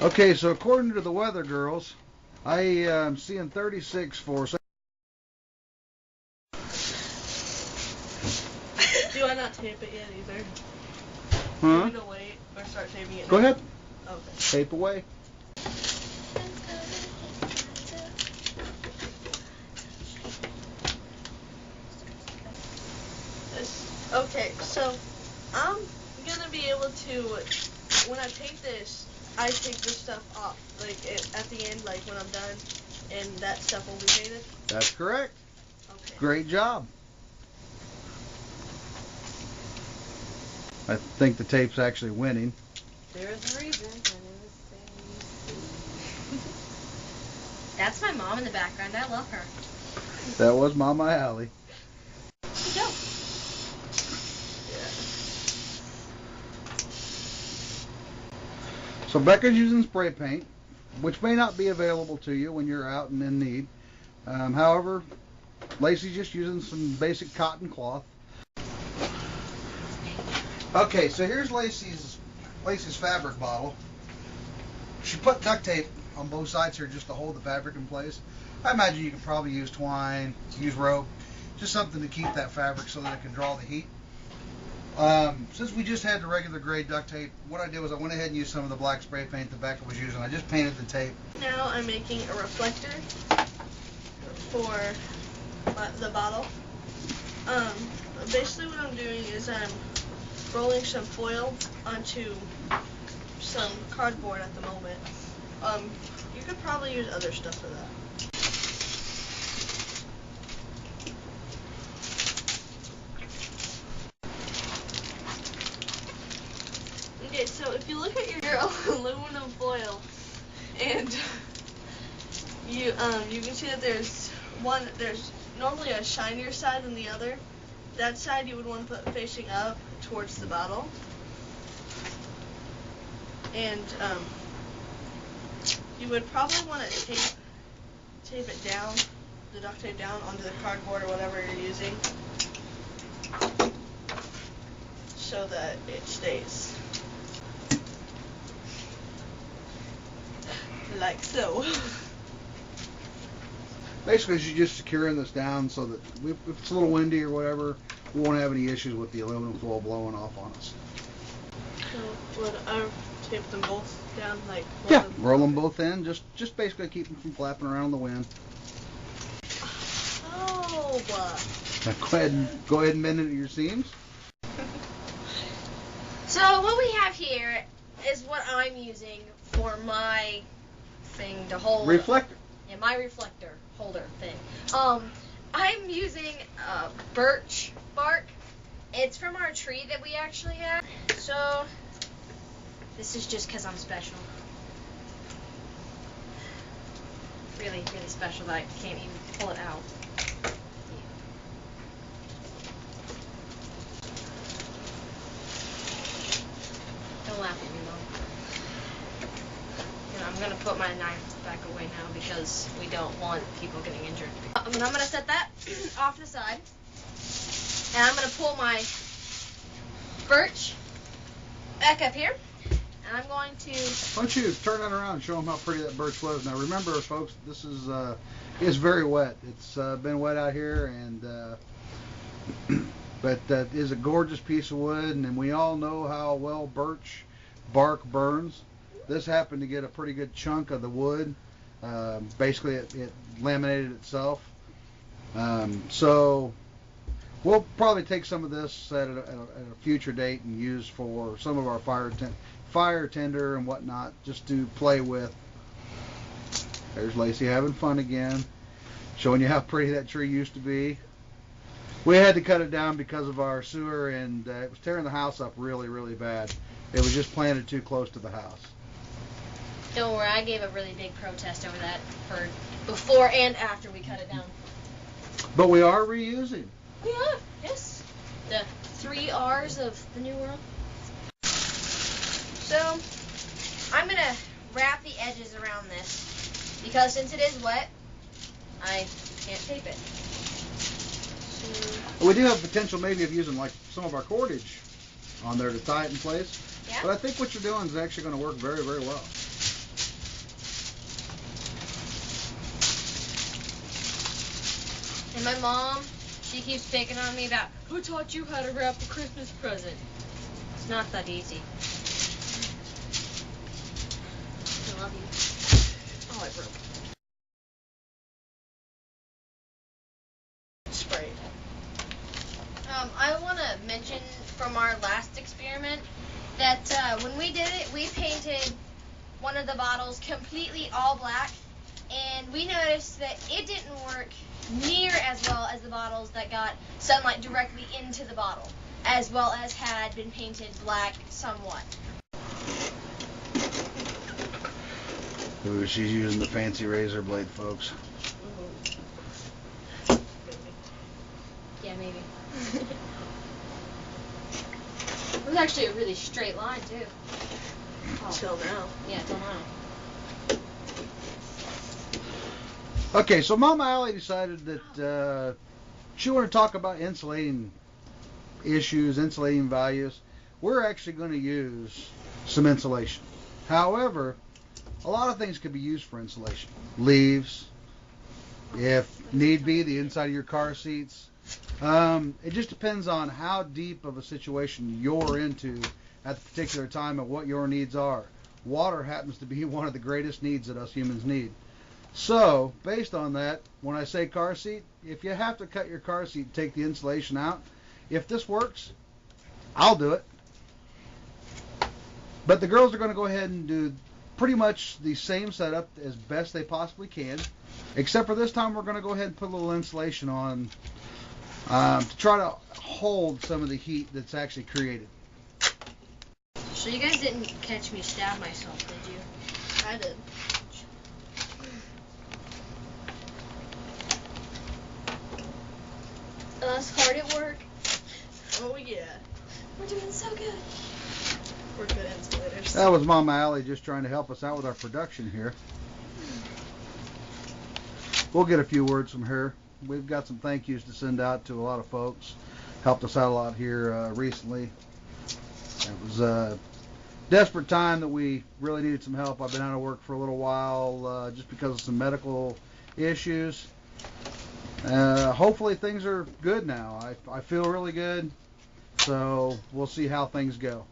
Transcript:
Okay, so according to the weather girls, I am seeing 36 for... Do I not tape it yet either? Huh? Do we to wait or start taping it now? Go ahead. Okay. Tape away. Okay, so I'm gonna be able to, when I tape this, I take this stuff off, like at the end, like when I'm done, and that stuff will be painted? That's correct. Okay. Great job. I think the tape's actually winning. There is a reason. That's my mom in the background. I love her. That was Mama Allie. Good job. So Becca's using spray paint, which may not be available to you when you're out and in need. However, Lacey's just using some basic cotton cloth. Okay, so here's Lacey's fabric bottle. She put duct tape on both sides here just to hold the fabric in place. I imagine you could probably use twine, use rope, just something to keep that fabric so that it can draw the heat. Since we just had the regular gray duct tape, what I did was I went ahead and used some of the black spray paint that Becca was using. I just painted the tape. Now I'm making a reflector for the bottle. Basically what I'm doing is I'm rolling some foil onto some cardboard at the moment. You could probably use other stuff for that. Okay, so if you look at your aluminum foil, and you can see that there's normally a shinier side than the other. That side you would want to put facing up towards the bottle. And you would probably want to tape it down, the duct tape down onto the cardboard or whatever you're using, so that it stays. Like so. Basically, she's just securing this down so that if it's a little windy or whatever, we won't have any issues with the aluminum foil blowing off on us. So would I tape them both down, like? Roll them both in. Just basically keep them from flapping around in the wind. Oh, Now go ahead and bend it at your seams. So what we have here is what I'm using for my thing to hold. Reflector. Yeah, my reflector holder thing. I'm using birch bark. It's from our tree that we actually have. So this is just because I'm special. Really, really special that I can't even pull it out. Don't laugh at me, Mom. And I'm going to put my knife back away now because we don't want people getting injured. I'm going to set that off to the side. And I'm going to pull my birch back up here. And I'm going to... Why don't you turn that around and show them how pretty that birch was. Now remember, folks, this is it's very wet. It's been wet out here, and but that is a gorgeous piece of wood, and we all know how well birch bark burns. This happened to get a pretty good chunk of the wood. Basically, it laminated itself. So we'll probably take some of this at a future date and use for some of our fire tender and whatnot, just to play with. There's Lacey having fun again, showing you how pretty that tree used to be. We had to cut it down because of our sewer, and it was tearing the house up really, really bad. It was just planted too close to the house. Don't worry, I gave a really big protest over that for before and after we cut it down. But we are reusing. We are, yes. The 3 R's of the New World. So, I'm going to wrap the edges around this because since it is wet, I can't tape it. So, we do have potential maybe of using like some of our cordage on there to tie it in place. Yeah. But I think what you're doing is actually going to work very, very well. And my mom, she keeps picking on me about, who taught you how to wrap a Christmas present? It's not that easy. I love you. Oh, I broke. Spray. I want to mention from our last experiment that when we did it, we painted one of the bottles completely all black, and we noticed that it didn't work near as well as the bottles that got sunlight directly into the bottle, as well as had been painted black somewhat. Ooh, she's using the fancy razor blade, folks. Yeah, maybe. It was actually a really straight line, too. Oh. Till now. Yeah, till now. Okay, so Mama Allie decided that she wanted to talk about insulating issues, insulating values. We're actually going to use some insulation. However, a lot of things could be used for insulation. Leaves, if need be, the inside of your car seats. It just depends on how deep of a situation you're into at the particular time and what your needs are. Water happens to be one of the greatest needs that us humans need. So, based on that, when I say car seat, if you have to cut your car seat and take the insulation out, if this works, I'll do it. But the girls are going to go ahead and do pretty much the same setup as best they possibly can, except for this time we're going to go ahead and put a little insulation on to try to hold some of the heat that's actually created. So you guys didn't catch me stab myself, did you? I did. Us hard at work. Oh yeah. We're doing so good. We're good insulators. That was Mama Allie just trying to help us out with our production here. We'll get a few words from her. We've got some thank yous to send out to a lot of folks. Helped us out a lot here recently. It was a desperate time that we really needed some help. I've been out of work for a little while just because of some medical issues. Hopefully things are good now. I feel really good. So we'll see how things go.